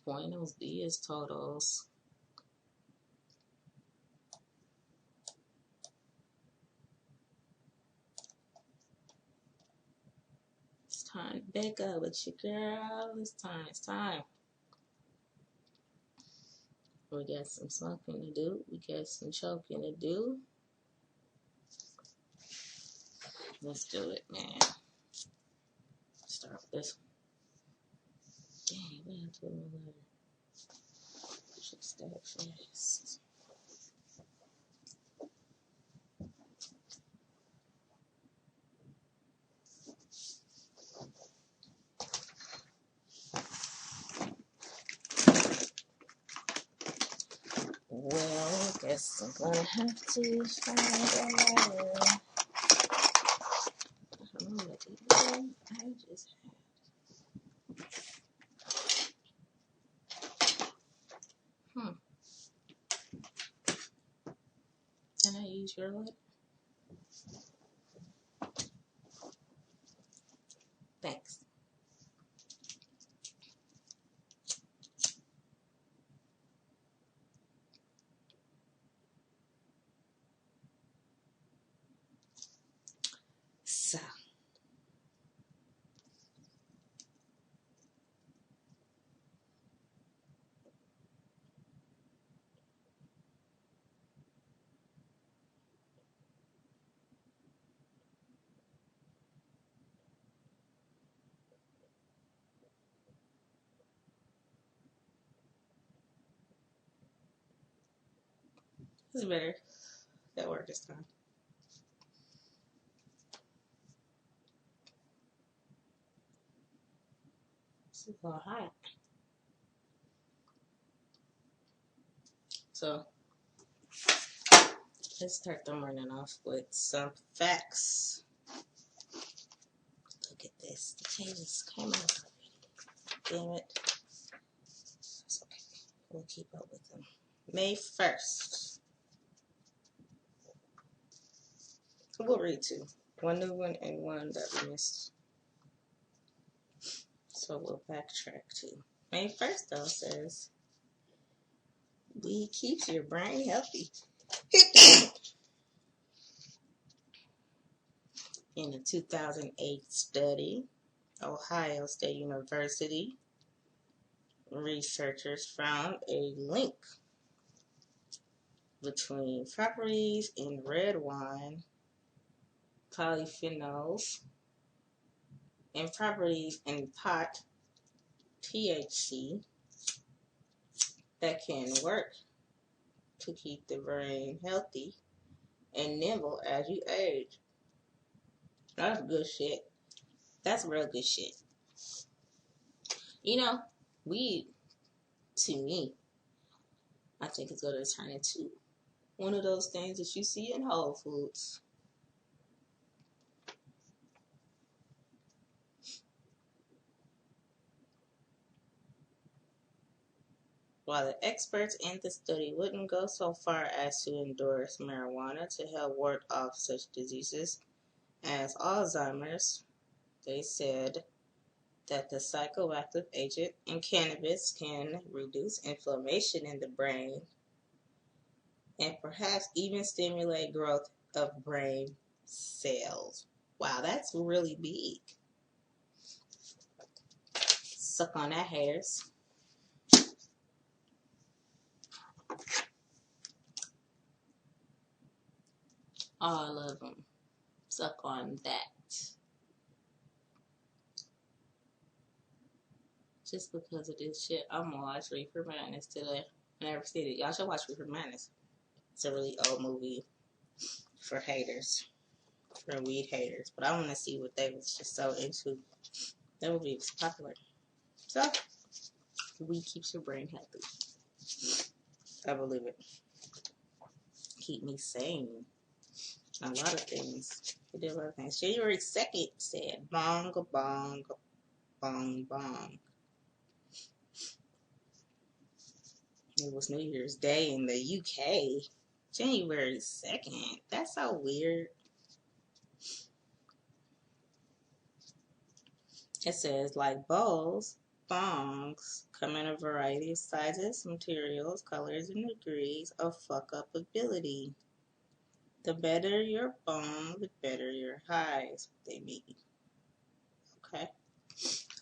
Buenos dias, todos. It's time to back up with your girl. It's time. We got some smoking to do. We got some choking to do. Let's do it, man. Start with this one. Dang, we have to put my letter. Should stack fast. Well, I guess I'm gonna have to find a letter. I don't know what to do. I just had. Can I use your letter? Thanks. So, this is better. That worked this time. This is a little hot. So, let's start the morning off with some facts. Look at this. The changes came out already. Damn it. That's okay. We'll keep up with them. May 1st. We'll read two. One new one and one that we missed. So we'll backtrack to. May 1st, though, says, weed keeps your brain healthy. In a 2008 study, Ohio State University researchers found a link between properties in red wine, polyphenols, and properties in pot, THC, that can work to keep the brain healthy and nimble as you age. That's good shit. That's real good shit. You know, weed, to me, I think it's going to turn into one of those things that you see in Whole Foods. While the experts in the study wouldn't go so far as to endorse marijuana to help ward off such diseases as Alzheimer's, they said that the psychoactive agent in cannabis can reduce inflammation in the brain and perhaps even stimulate growth of brain cells. Wow, that's really big. Suck on that, hairs. All of them. Suck on that. Just because of this shit, I'm gonna watch Reefer Madness today. I never seen it. Y'all should watch Reefer Madness. It's a really old movie for haters, for weed haters. But I want to see what they was just so into. That movie was popular. So, weed keeps your brain healthy. I believe it. Keep me sane. A lot of things. We did a lot of things. January 2nd said, bong, bong, bong, bong. It was New Year's Day in the UK. January 2nd. That's so weird. It says, like bowls, bongs come in a variety of sizes, materials, colors, and degrees of fuck-up ability. The better your bong, the better your high, is what they mean. Okay?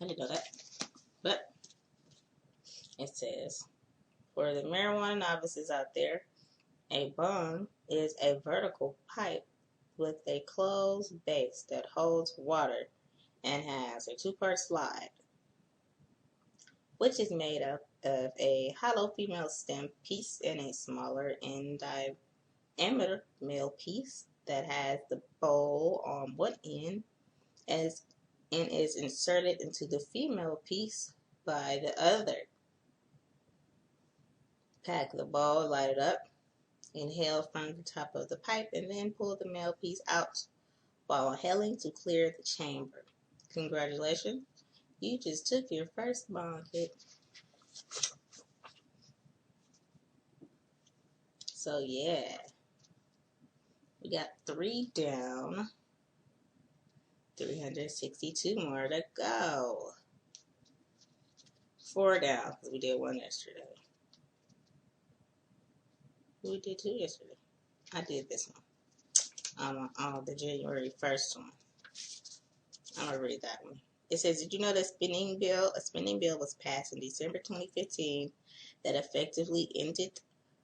I didn't know that. But it says, for the marijuana novices out there, a bong is a vertical pipe with a closed base that holds water and has a two-part slide, which is made up of a hollow female stem piece and a smaller end diameter male piece that has the bowl on one end and is inserted into the female piece by the other. Pack the bowl, light it up, inhale from the top of the pipe, and then pull the male piece out while inhaling to clear the chamber. Congratulations, you just took your first bong hit. So yeah, we got 3 down, 362 more to go. 4 down, because we did 1 yesterday. We did 2 yesterday. I did this one. On the January 1st one. I'm going to read that one. It says, did you know that a spending bill was passed in December 2015 that effectively ended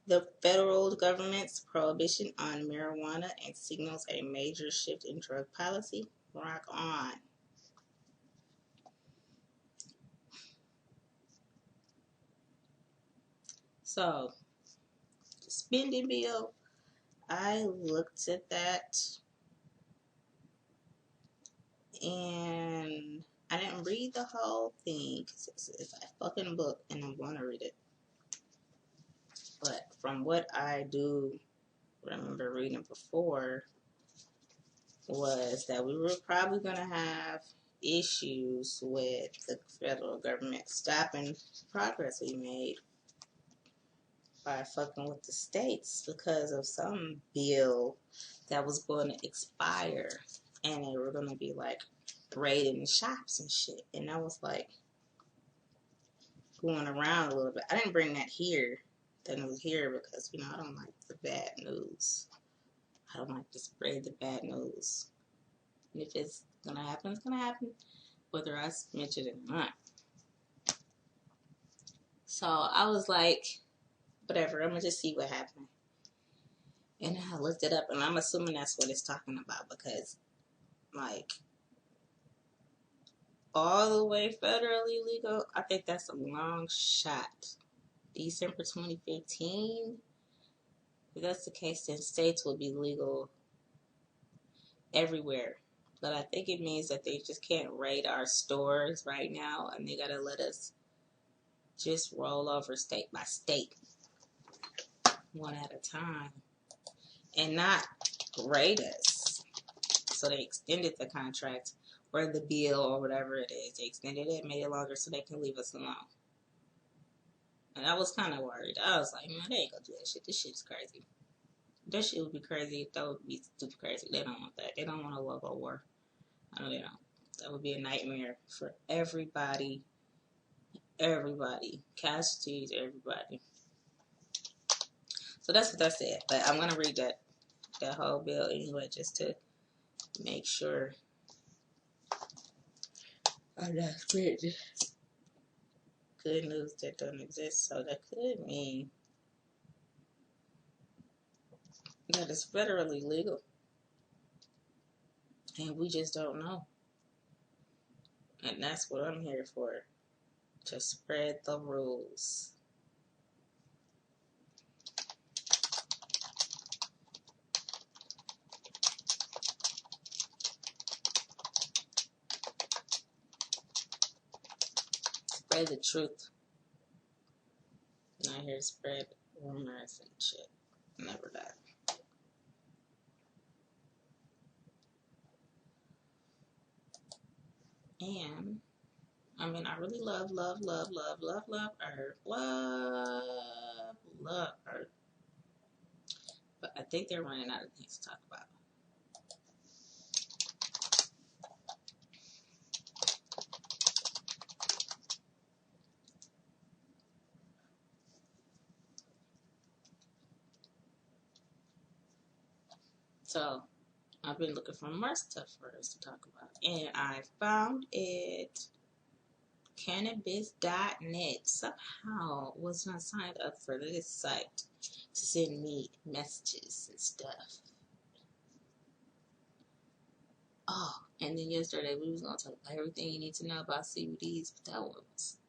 the federal government's prohibition on marijuana and signals a major shift in drug policy? Rock on. So, the spending bill, I looked at that and I didn't read the whole thing because it's a fucking book and I'm going to read it. But from what I do remember reading before was that we were probably going to have issues with the federal government stopping progress we made by fucking with the states because of some bill that was going to expire and they were going to be like raiding shops and shit. And I was like going around a little bit. I didn't bring that here. That news here because, you know, I don't like the bad news. I don't like to spread the bad news. And if it's going to happen, it's going to happen, whether I mention it or not. So I was like, whatever, I'm going to just see what happened. And I looked it up, and I'm assuming that's what it's talking about because, like, all the way federally legal, I think that's a long shot. December 2015, if that's the case, then states will be legal everywhere. But I think it means that they just can't raid our stores right now, and they gotta let us just roll over state by state, one at a time, and not raid us. So they extended the contract, or the bill, or whatever it is. They extended it, made it longer so they can leave us alone. And I was kind of worried. I was like, man, they ain't gonna do that shit. This shit's crazy. That shit would be crazy. That would be stupid crazy. They don't want that. They don't want a local war. I know they don't. That would be a nightmare for everybody. Everybody. Casualties, everybody. So that's what that said. But I'm going to read that whole bill anyway just to make sure I'm not spreading good news that don't exist. So that could mean that it's federally legal. And we just don't know. And that's what I'm here for. To spread the rules. Spread the truth. Not here to spread rumors and shit. Never that. And I mean, I really love herb. Love herb. But I think they're running out of things to talk about. So I've been looking for more stuff for us to talk about, and I found it. Cannabis.net. Somehow was not signed up for this site to send me messages and stuff. Oh, and then yesterday we was gonna talk about everything you need to know about CBDs, but that one was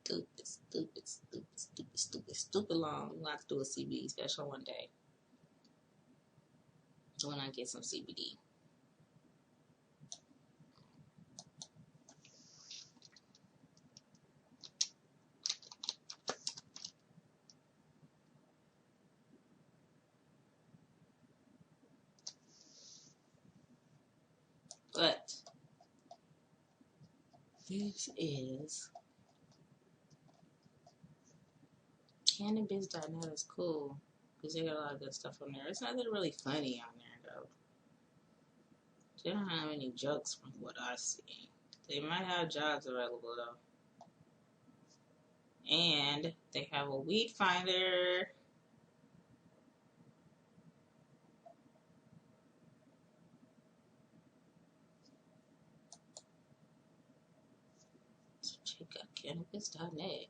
stupid long. We'll have to do a CBD special one day when I get some CBD. But this is Cannabis.net is cool because they got a lot of good stuff on there. It's nothing really funny on there though. They don't have any jokes from what I see. They might have jobs available though. And they have a weed finder. So check out Cannabis.net.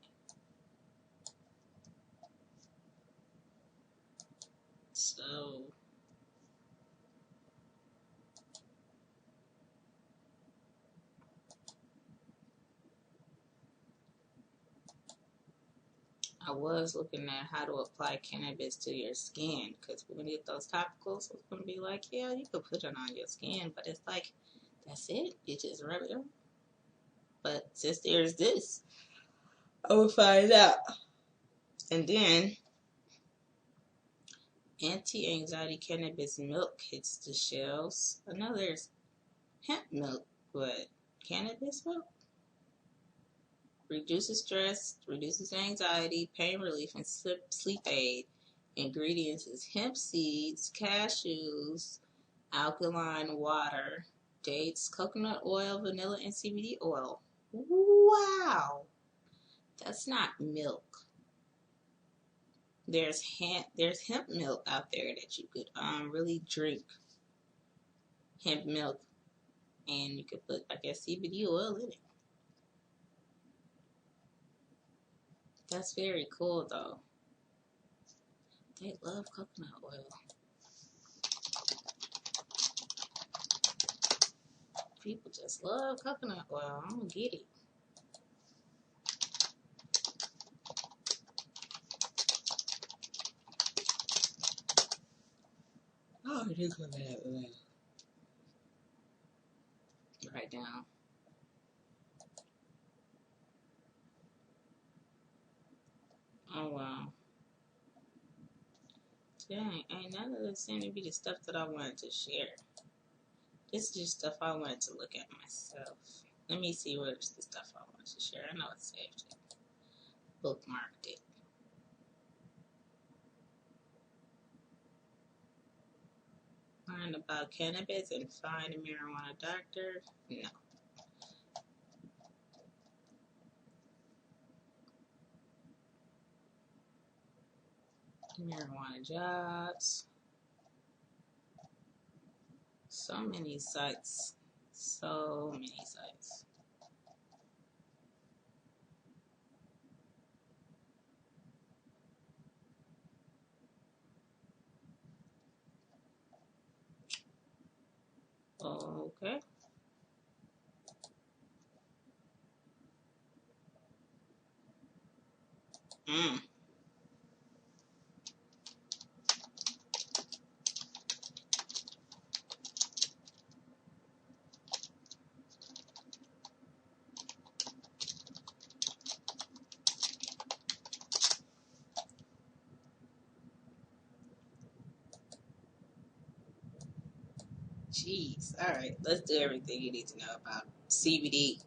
So I was looking at how to apply cannabis to your skin, because when you get those topicals, it's going to be like, yeah, you can put it on your skin, but it's like, that's it? You just rub it on? But since there's this, I will find out. And then, anti-anxiety cannabis milk hits the shelves. I know there's hemp milk, but cannabis milk? Reduces stress, reduces anxiety, pain relief, and sleep aid. Ingredients is hemp seeds, cashews, alkaline water, dates, coconut oil, vanilla, and CBD oil. Wow, that's not milk. There's hemp milk out there that you could really drink. Hemp milk, and you could put, I guess, CBD oil in it. That's very cool though. They love coconut oil. People just love coconut oil. I don't get it. Oh, it is coconut oil. Right down. Oh wow. Dang, ain't none of this seem to be the stuff that I wanted to share. This is just stuff I wanted to look at myself. Let me see where's the stuff I wanted to share. I know it's saved it. Bookmarked it. Learn about cannabis and find a marijuana doctor? No. Marijuana jobs. So many sites. So many sites. Okay. Jeez. All right. Let's do everything you need to know about CBD.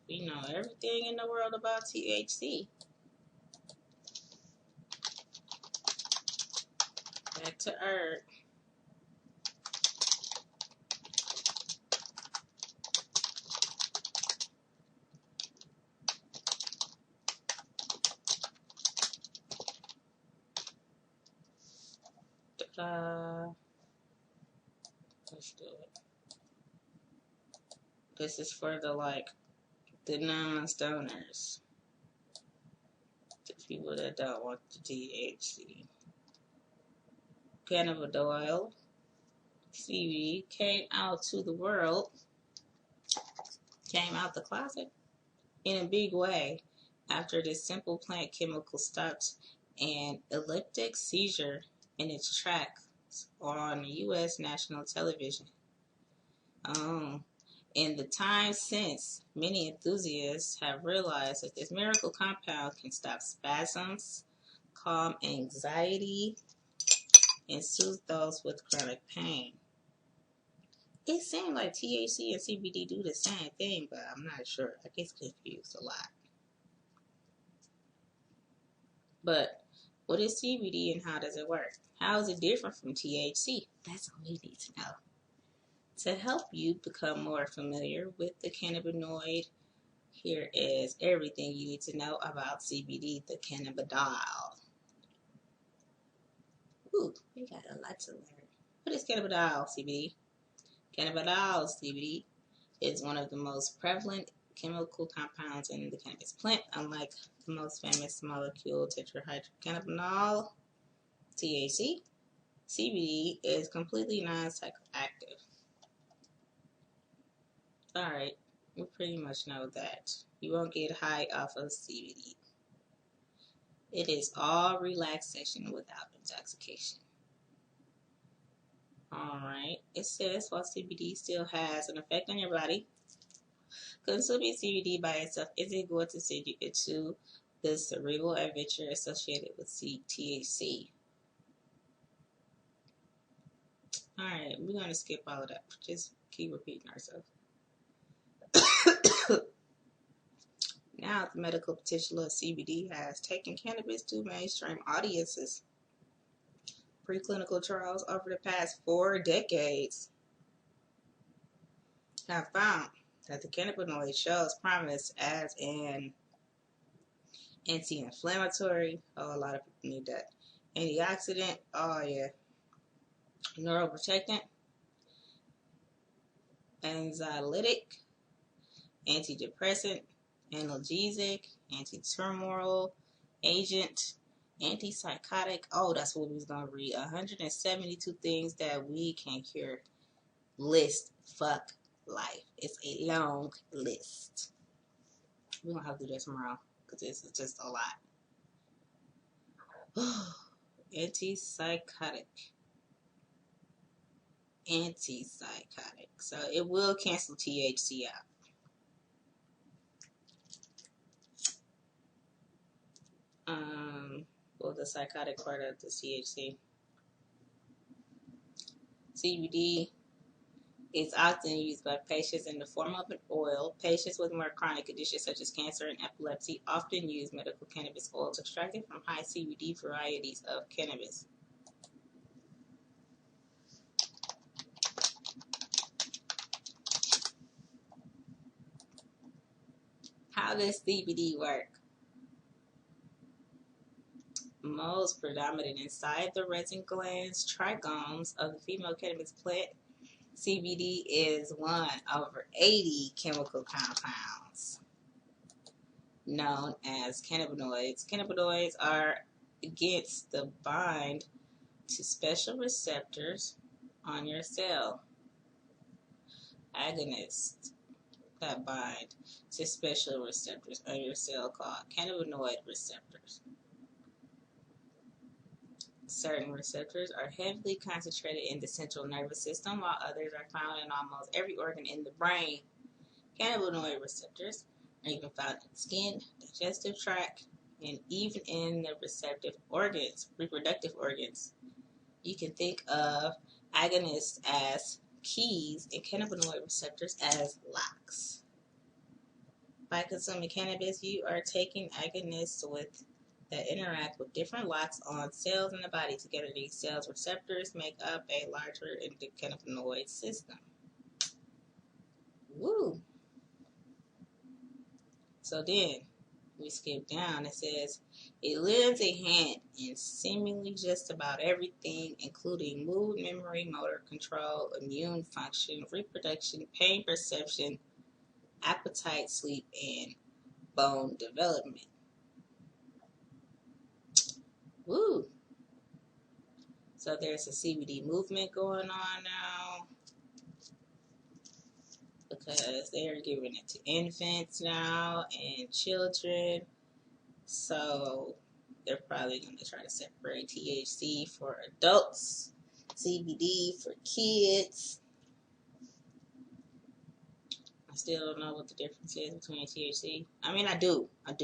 We know everything in the world about THC. Back to herb. Let's do it. This is for the non-stoners. The people that don't want the THC. Cannabidiol, CBD, came out to the world, came out the closet in a big way after this simple plant chemical stopped an epileptic seizure in its tracks on U.S. national television. In the time since, many enthusiasts have realized that this miracle compound can stop spasms, calm anxiety, and soothe those with chronic pain. It seems like THC and CBD do the same thing, but I'm not sure. I get confused a lot. But what is CBD and how does it work? How is it different from THC? That's all we need to know. To help you become more familiar with the cannabinoid, here is everything you need to know about CBD, the cannabidiol. Ooh, we got a lot to learn. What is cannabidiol, CBD? Cannabidiol, CBD, is one of the most prevalent chemical compounds in the cannabis plant. Unlike the most famous molecule, tetrahydrocannabinol, THC, CBD is completely non-psychoactive. Alright, we pretty much know that. You won't get high off of CBD. It is all relaxation without intoxication. Alright, it says while CBD still has an effect on your body, consuming CBD by itself isn't going to send you into the cerebral adventure associated with THC. Alright, we're going to skip all of that. Just keep repeating ourselves. Now, the medical potential of CBD has taken cannabis to mainstream audiences. Preclinical trials over the past 4 decades have found that the cannabinoid shows promise as an anti-inflammatory. Oh, a lot of people need that. Antioxidant. Oh, yeah. Neuroprotectant. Anxiolytic. Antidepressant. Analgesic. Anti-tumoral agent. Antipsychotic. Oh, that's what we was going to read. 172 things that we can cure. List. Fuck life. It's a long list. We're going to have to do that tomorrow because this is just a lot. Antipsychotic. So it will cancel THC out. Well, the psychotic part of the THC. CBD is often used by patients in the form of an oil. Patients with more chronic conditions such as cancer and epilepsy often use medical cannabis oils extracted from high CBD varieties of cannabis. How does CBD work? Most predominant inside the resin glands, trichomes of the female cannabis plant. CBD is one over 80 chemical compounds known as cannabinoids. Cannabinoids are against the bind to special receptors on your cell. Agonists that bind to special receptors on your cell called cannabinoid receptors. Certain receptors are heavily concentrated in the central nervous system, while others are found in almost every organ in the brain. Cannabinoid receptors are even found in the skin, digestive tract, and even in the reproductive organs. You can think of agonists as keys and cannabinoid receptors as locks. By consuming cannabis, you are taking agonists that interact with different locks on cells in the body. Together, these cells receptors make up a larger endocannabinoid system. Woo! So then, we skip down. It says, it lends a hand in seemingly just about everything, including mood, memory, motor control, immune function, reproduction, pain perception, appetite, sleep, and bone development. Woo! So there's a CBD movement going on now because they're giving it to infants now and children. So they're probably going to try to separate THC for adults, CBD for kids. I still don't know what the difference is between THC. I mean, I do. I'm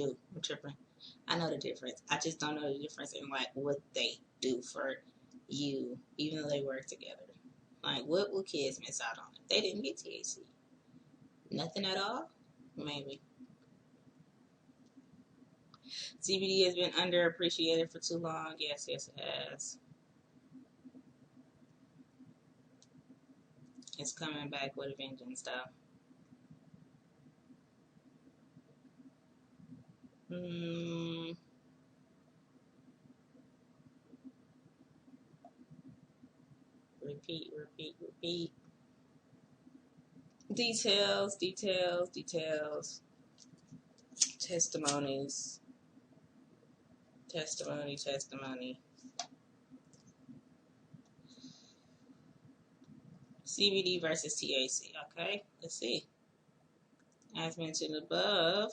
tripping. I know the difference. I just don't know the difference in like what they do for you, even though they work together. Like, what will kids miss out on if they didn't get THC? Nothing at all? Maybe. CBD has been underappreciated for too long. Yes, it has. It's coming back with a vengeance, though. Repeat. Details. Testimonies. Testimony. CBD versus THC. Okay, let's see. As mentioned above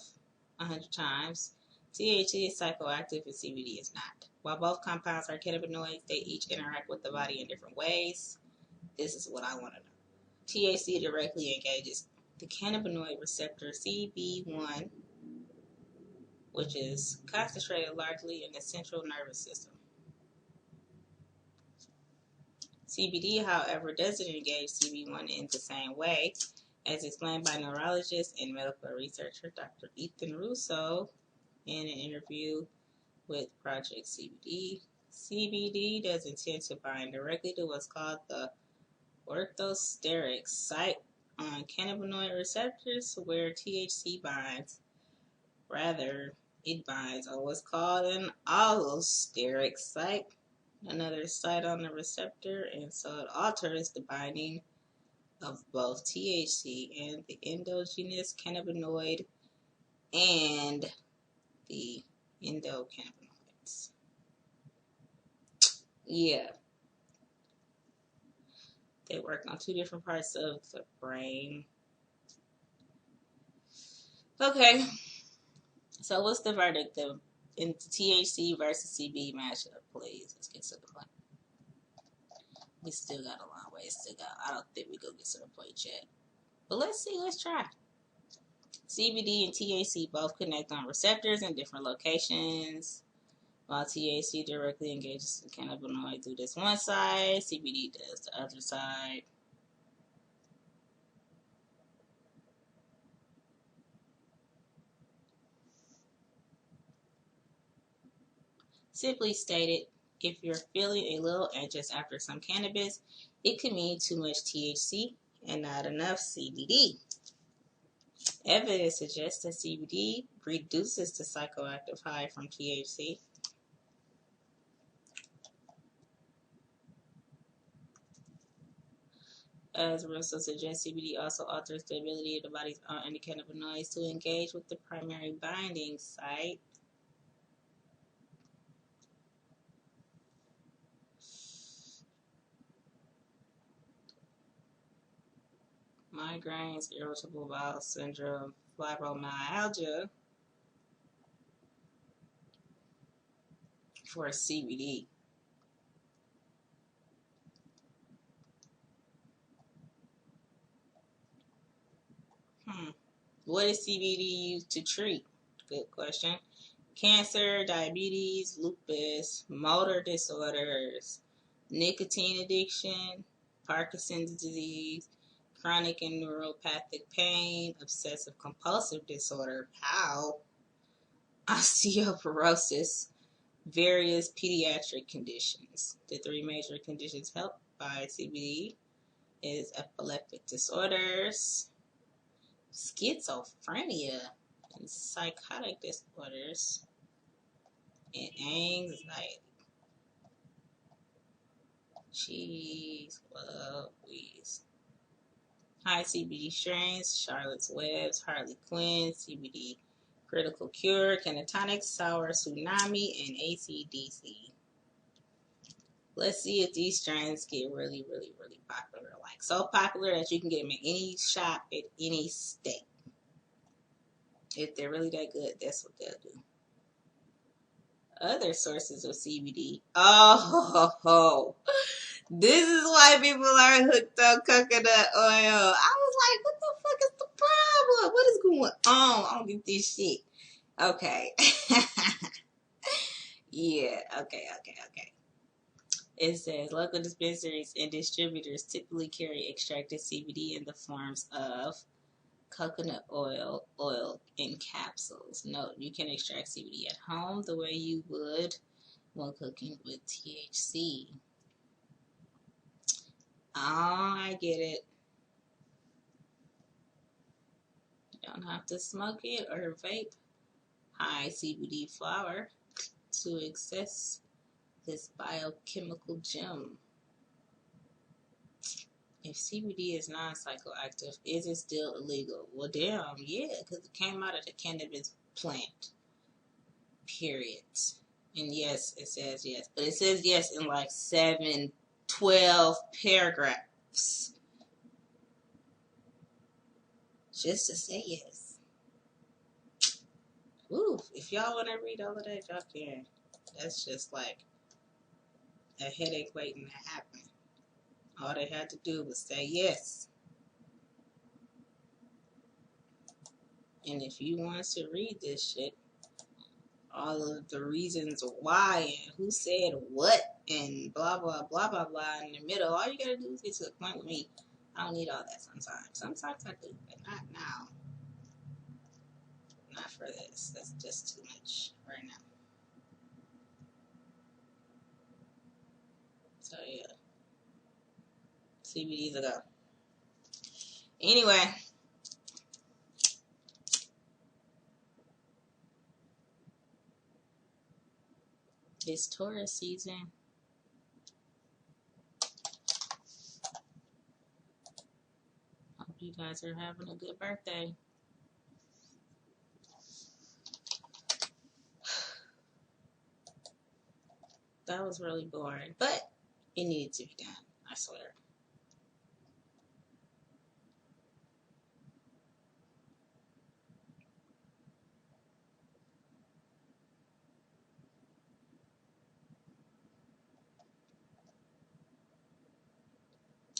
100 times, THC is psychoactive and CBD is not. While both compounds are cannabinoids, they each interact with the body in different ways. This is what I want to know. THC directly engages the cannabinoid receptor CB1, which is concentrated largely in the central nervous system. CBD, however, doesn't engage CB1 in the same way, as explained by neurologist and medical researcher Dr. Ethan Russo in an interview with Project CBD. CBD doesn't tend to bind directly to what's called the orthosteric site on cannabinoid receptors where THC binds. Rather, it binds on what's called an allosteric site, another site on the receptor, and so it alters the binding of both THC and the endogenous cannabinoid and the endocannabinoids. Yeah. They work on two different parts of the brain. Okay. So what's the verdict in the THC versus CBD matchup, please? Let's get to the point. We still got a long ways to go. I don't think we're going to get to the point yet. But let's see. Let's try. CBD and THC both connect on receptors in different locations. While THC directly engages the cannabinoid through this one side, CBD does the other side. Simply stated, if you're feeling a little anxious after some cannabis, it could mean too much THC and not enough CBD. Evidence suggests that CBD reduces the psychoactive high from THC. As Russo suggests, CBD also alters the ability of the body's own endocannabinoids to engage with the primary binding site. Migraines, irritable bowel syndrome, fibromyalgia for CBD. What is CBD used to treat? Good question. Cancer, diabetes, lupus, motor disorders, nicotine addiction, Parkinson's disease, chronic and neuropathic pain, obsessive compulsive disorder, POW, osteoporosis, various pediatric conditions. The three major conditions helped by CBD is epileptic disorders, schizophrenia, and psychotic disorders and anxiety. Cheese, love, wheeze. High CBD strains, Charlotte's Webs, Harley Quinn, CBD Critical Cure, Kenatonic, Sour Tsunami, and ACDC. Let's see if these strains get really, really, really popular. Like, so popular that you can get them in any shop at any state. If they're really that good, that's what they'll do. Other sources of CBD. Oh, this is why people are hooked on coconut oil. I was like, what the fuck is the problem? What is going on? I don't get this shit. Okay. Yeah, okay. It says local dispensaries and distributors typically carry extracted CBD in the forms of coconut oil in capsules. Note, you can extract CBD at home the way you would when cooking with THC. Oh, I get it. You don't have to smoke it or vape high CBD flower to access this biochemical gem. If CBD is non-psychoactive, is it still illegal? Well, damn, yeah, because it came out of the cannabis plant. Period. And yes, it says yes. But it says yes in like 12 paragraphs. Just to say yes. Ooh, if y'all want to read all of that, y'all can. That's just like a headache waiting to happen. All they had to do was say yes. And if you want to read this shit, all of the reasons why and who said what and blah, blah, blah, blah, blah in the middle, all you gotta do is get to the point with me. I don't need all that sometimes. Sometimes I do, but not now. Not for this. That's just too much right now. So, yeah. CBD's a go. Anyway. It's Taurus season. Hope you guys are having a good birthday. That was really boring, but it needed to be done, I swear.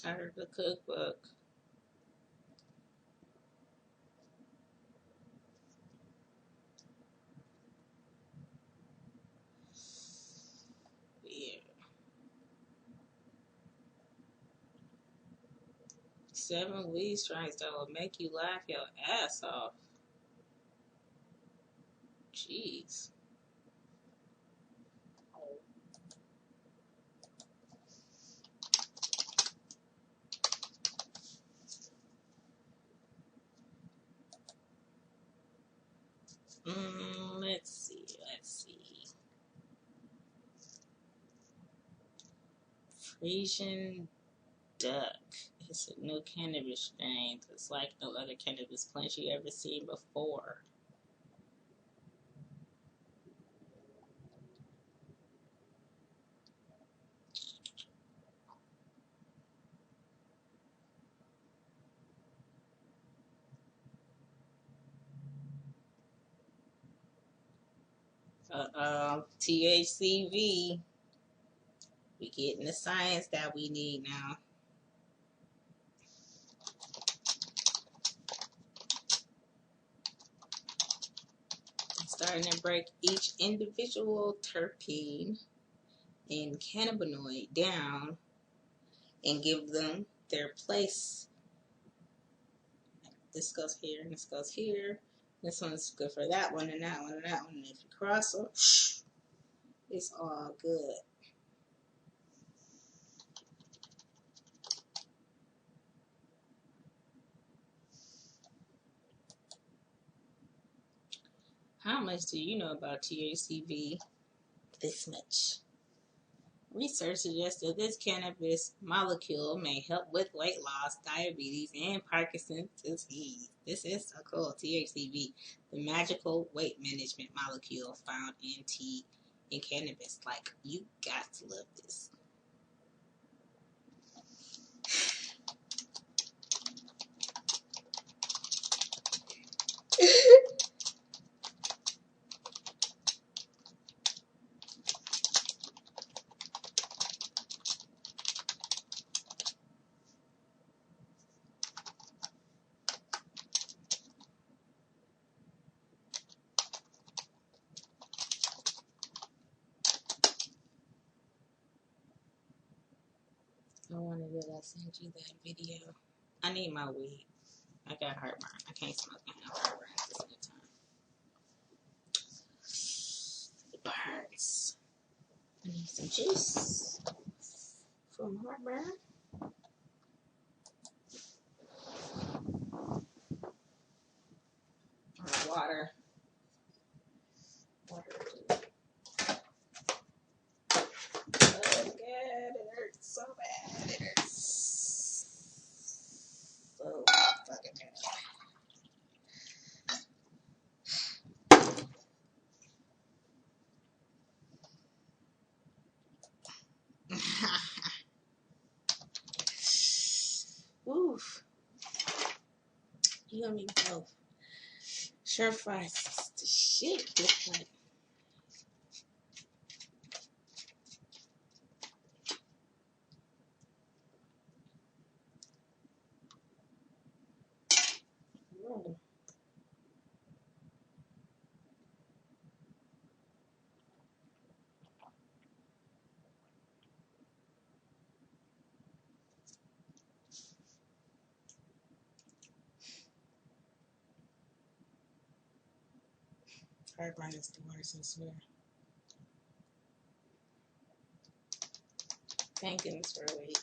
I heard the cookbook. Yeah. 7 weed strikes that will make you laugh your ass off. Jeez. Let's see. Frisian duck. It's a new cannabis strain. It's like no other cannabis plant you ever seen before. THCV. We getting the science that we need now. Starting to break each individual terpene and cannabinoid down and give them their place. This goes here and this goes here. This one's good for that one and that one and that one. And if you cross them, it's all good. How much do you know about THCV? This much. Research suggests that this cannabis molecule may help with weight loss, diabetes, and Parkinson's disease. This is so cool. THCV, the magical weight management molecule found in cannabis. Like, you got to love this. I wanted to send you that video. I need my weed. I got heartburn. I can't smoke and have heartburn at the same time. It burns. I need some juice from heartburn. Or water. Water. Oh God, it hurts so bad. It hurts so fucking bad. Oof. You got me both. Sure fries the shit. Just like heartburn is the worst, I swear. Thank goodness for weed.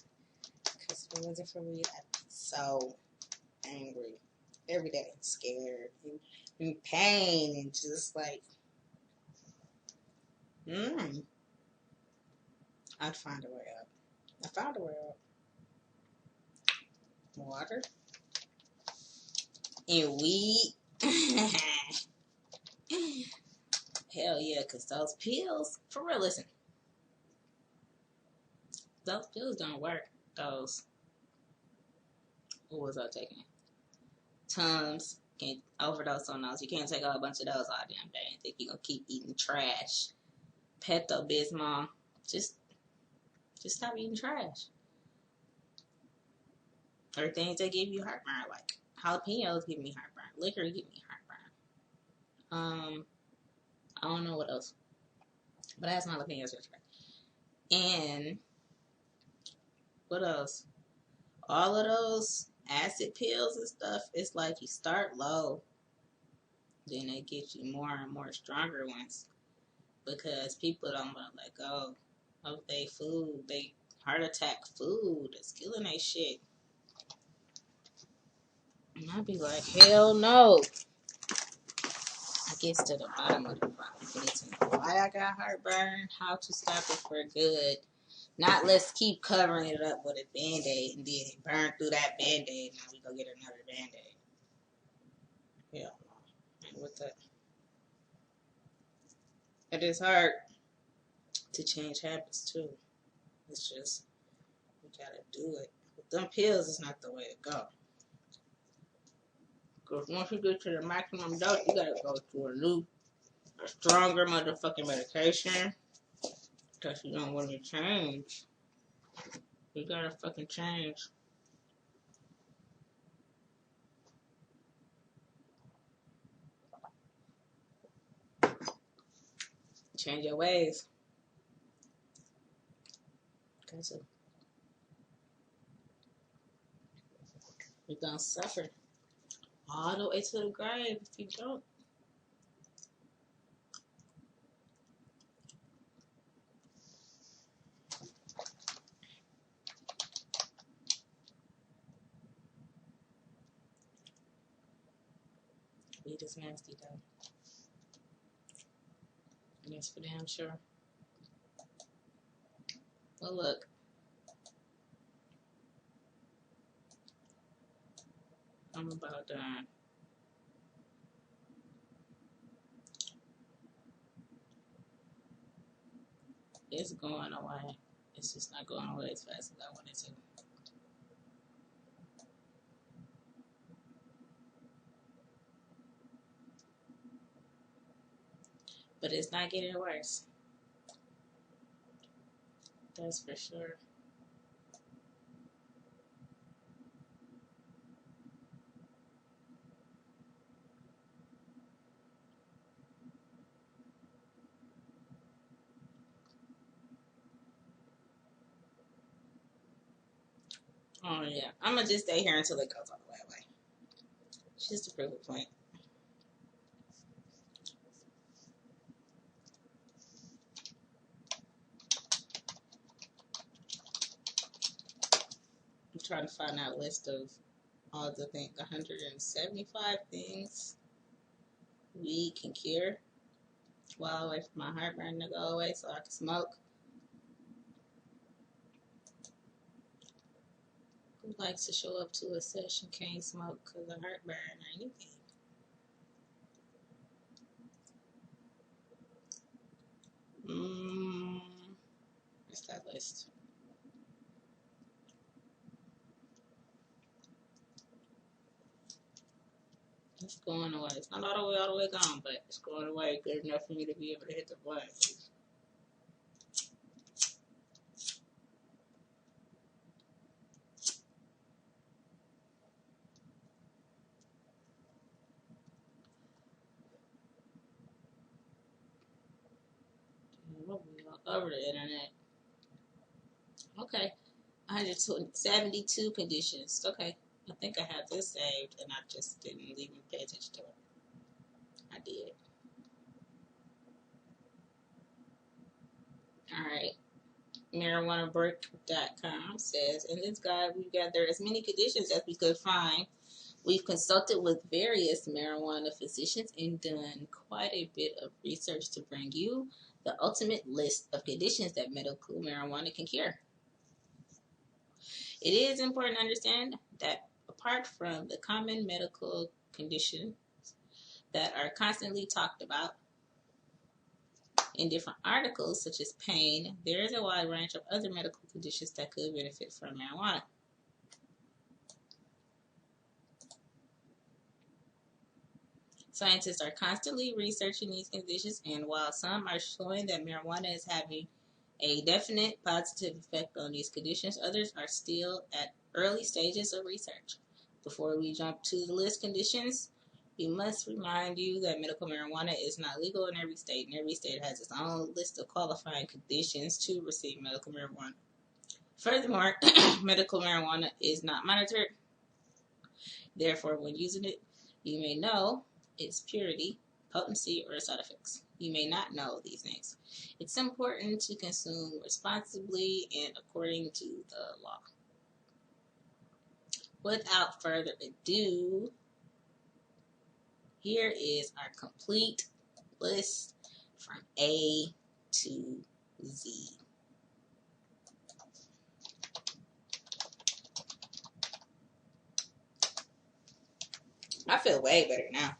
Because if it wasn't for weed, I'd be so angry. Every day, scared, and in pain, and just like, I'd find a way up. I found a way up. Water and weed. Hell yeah, because those pills, for real, listen, those pills don't work. Those, what was I taking? Tums. Can't overdose on those. You can't take a whole bunch of those all damn day and think you're going to keep eating trash. Pepto-Bismol. Just stop eating trash. Or things that give you heartburn, like jalapenos give me heartburn. Liquor give me heartburn. I don't know what else. But I had some jalapenos yesterday. And what else? All of those acid pills and stuff, it's like you start low. Then they get you more and more stronger ones. Because people don't want to let go of their food. They heart attack food. It's killing their shit. And I'd be like, hell no. It gets to the bottom of the problem. Why I got heartburn, how to stop it for good. Not let's keep covering it up with a Band-Aid and then it burn through that Band-Aid. Now we go get another Band-Aid. Hell no. And with that. It is hard to change habits too. It's just, we gotta do it. With them pills, it's not the way to go. Because once you get to the maximum dose, you gotta go to a new, stronger motherfucking medication. Because you don't want to change. You gotta fucking change. Change your ways. Because you're gonna suffer all the way to the grave if you don't. Weed is nasty though. That's for damn sure. Well, look. I'm about done. It's going away. It's just not going away as fast as I wanted to. But it's not getting worse. That's for sure. Oh yeah, I'm gonna just stay here until it goes all the way away. Just to prove a point. I'm trying to find out a list of all the 175 things weed can cure while I wait for my heartburn to go away so I can smoke. Who likes to show up to a session, can't smoke because of heartburn or anything? What's that list? It's going away. It's not all the way gone, but it's going away good enough for me to be able to hit the button. Over the internet. Okay. 172 conditions. Okay. I think I have this saved and I just didn't even pay attention to it. I did. Alright. MarijuanaBreak.com says, in this guide we gather as many conditions as we could find. We've consulted with various marijuana physicians and done quite a bit of research to bring you the ultimate list of conditions that medical marijuana can cure. It is important to understand that apart from the common medical conditions that are constantly talked about in different articles, such as pain, there is a wide range of other medical conditions that could benefit from marijuana. Scientists are constantly researching these conditions, and while some are showing that marijuana is having a definite positive effect on these conditions, others are still at early stages of research. Before we jump to the list conditions, we must remind you that medical marijuana is not legal in every state, and every state has its own list of qualifying conditions to receive medical marijuana. Furthermore, medical marijuana is not monitored. Therefore, when using it, you may know its purity, potency, or side effects. You may not know these things. It's important to consume responsibly and according to the law. Without further ado, here is our complete list from A to Z. I feel way better now.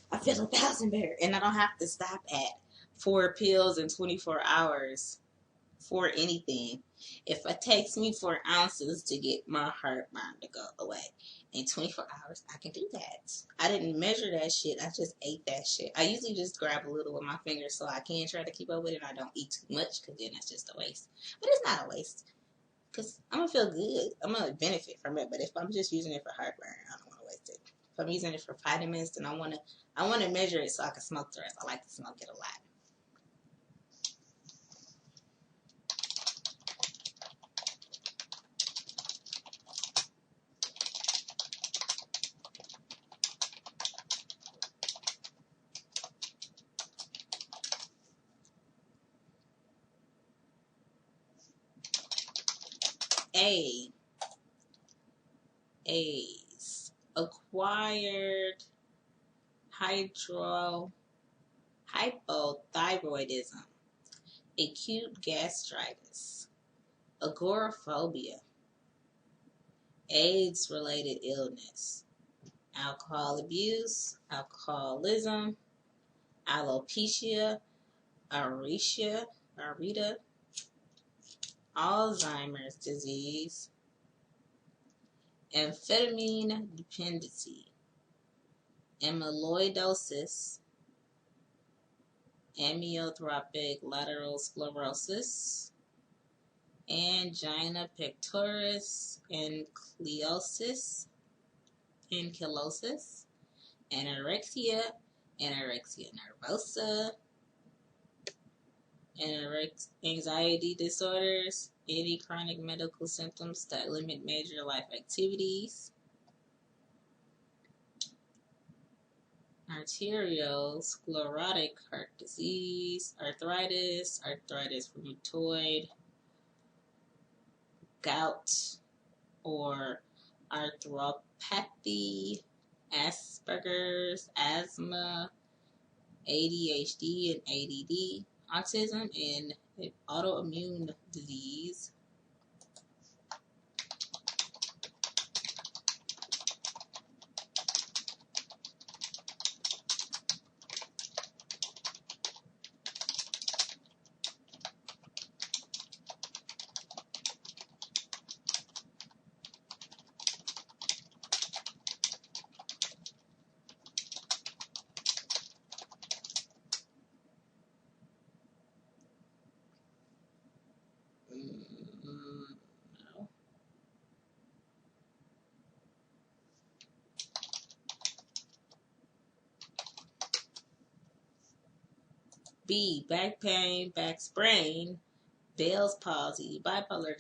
I feel 1,000 better. And I don't have to stop at 4 pills in 24 hours for anything. If it takes me 4 ounces to get my heartburn to go away in 24 hours, I can do that. I didn't measure that shit. I just ate that shit. I usually just grab a little with my fingers so I can try to keep up with it. I don't eat too much because then it's just a waste. But it's not a waste because I'm going to feel good. I'm going to benefit from it. But if I'm just using it for heartburn, I don't want to waste it. If I'm using it for vitamins, then I want to measure it so I can smoke the rest. I like to smoke it a lot. A's. Acquired hydrocodone hypothyroidism, acute gastritis, agoraphobia, AIDS-related illness, alcohol abuse, alcoholism, alopecia, areata, Alzheimer's disease, amphetamine dependency, amyloidosis, amyotrophic lateral sclerosis, angina pectoris, ankylosis, anorexia, anorexia nervosa, anxiety disorders, any chronic medical symptoms that limit major life activities, arteriosclerotic heart disease, arthritis rheumatoid, gout or arthropathy, Asperger's, asthma, ADHD and ADD, autism, and autoimmune disease. No. B. Back pain, back sprain, Bell's palsy, bipolar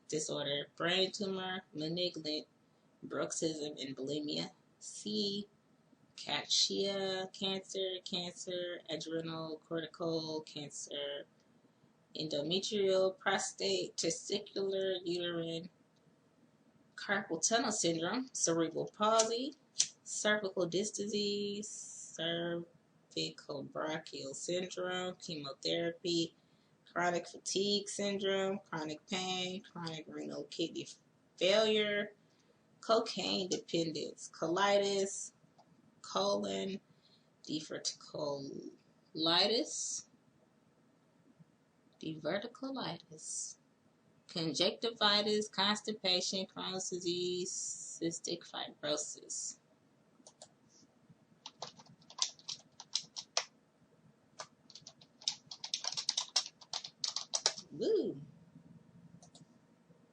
disorder, brain tumor, malignant bruxism, and bulimia. C. Cachexia cancer, adrenal cortical cancer, endometrial, prostate, testicular, uterine, carpal tunnel syndrome, cerebral palsy, cervical disc disease, cervical syndrome, chemotherapy, chronic fatigue syndrome, chronic pain, chronic renal kidney failure, cocaine dependence, colitis, colon, diverticulitis, conjunctivitis, constipation, Crohn's disease, cystic fibrosis. Woo!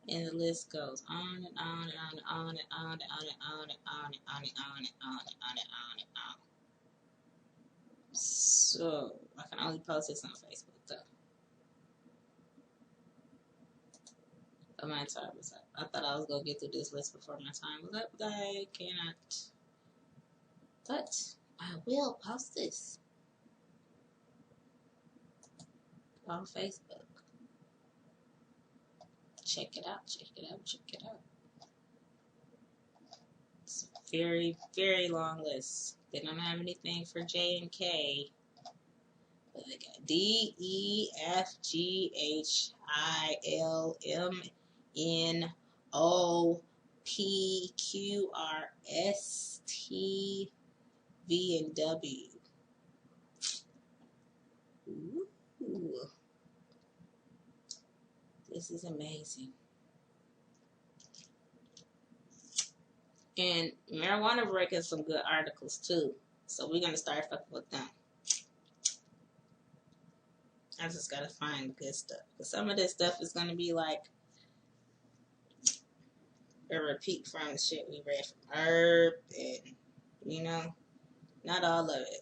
And the list goes on and on and on and on and on and on and on and on and on and on and on and on and on and on. So I can only post this on Facebook though. But my time was up. I thought I was gonna get through this list before my time was up, but I cannot. But I will post this on Facebook. Check it out. It's a very, very long list. They don't have anything for J and K. But they got D, E, F, G, H, I, L, M, N, O, P, Q, R, S, T, V, and W. Ooh. This is amazing. And Marijuana Break has some good articles too. So we're going to start fucking with them. I just got to find good stuff. Because some of this stuff is going to be like a repeat from the shit we read from Herb. And, you know, not all of it.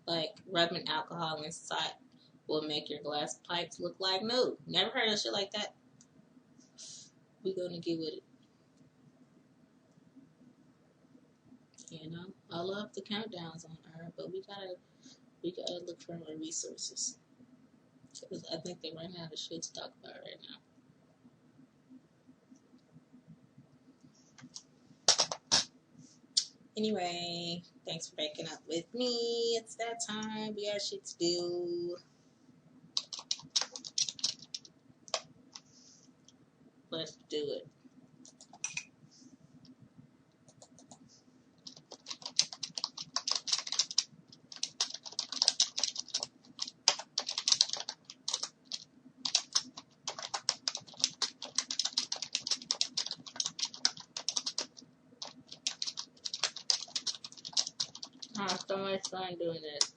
Like rubbing alcohol inside will make your glass pipes look like new. Never heard of shit like that. We're gonna get with it. You know, I love the countdowns on Earth, but we gotta look for more resources. Because I think they run out of shit to talk about right now. Anyway, thanks for waking up with me. It's that time. We got shit to do. Let's do it. I have so much fun doing this.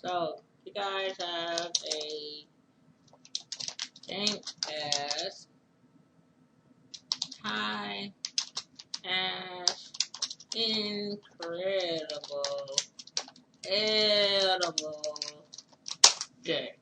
So, you guys have a thing as Thai as incredible edible day.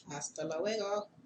Hasta luego.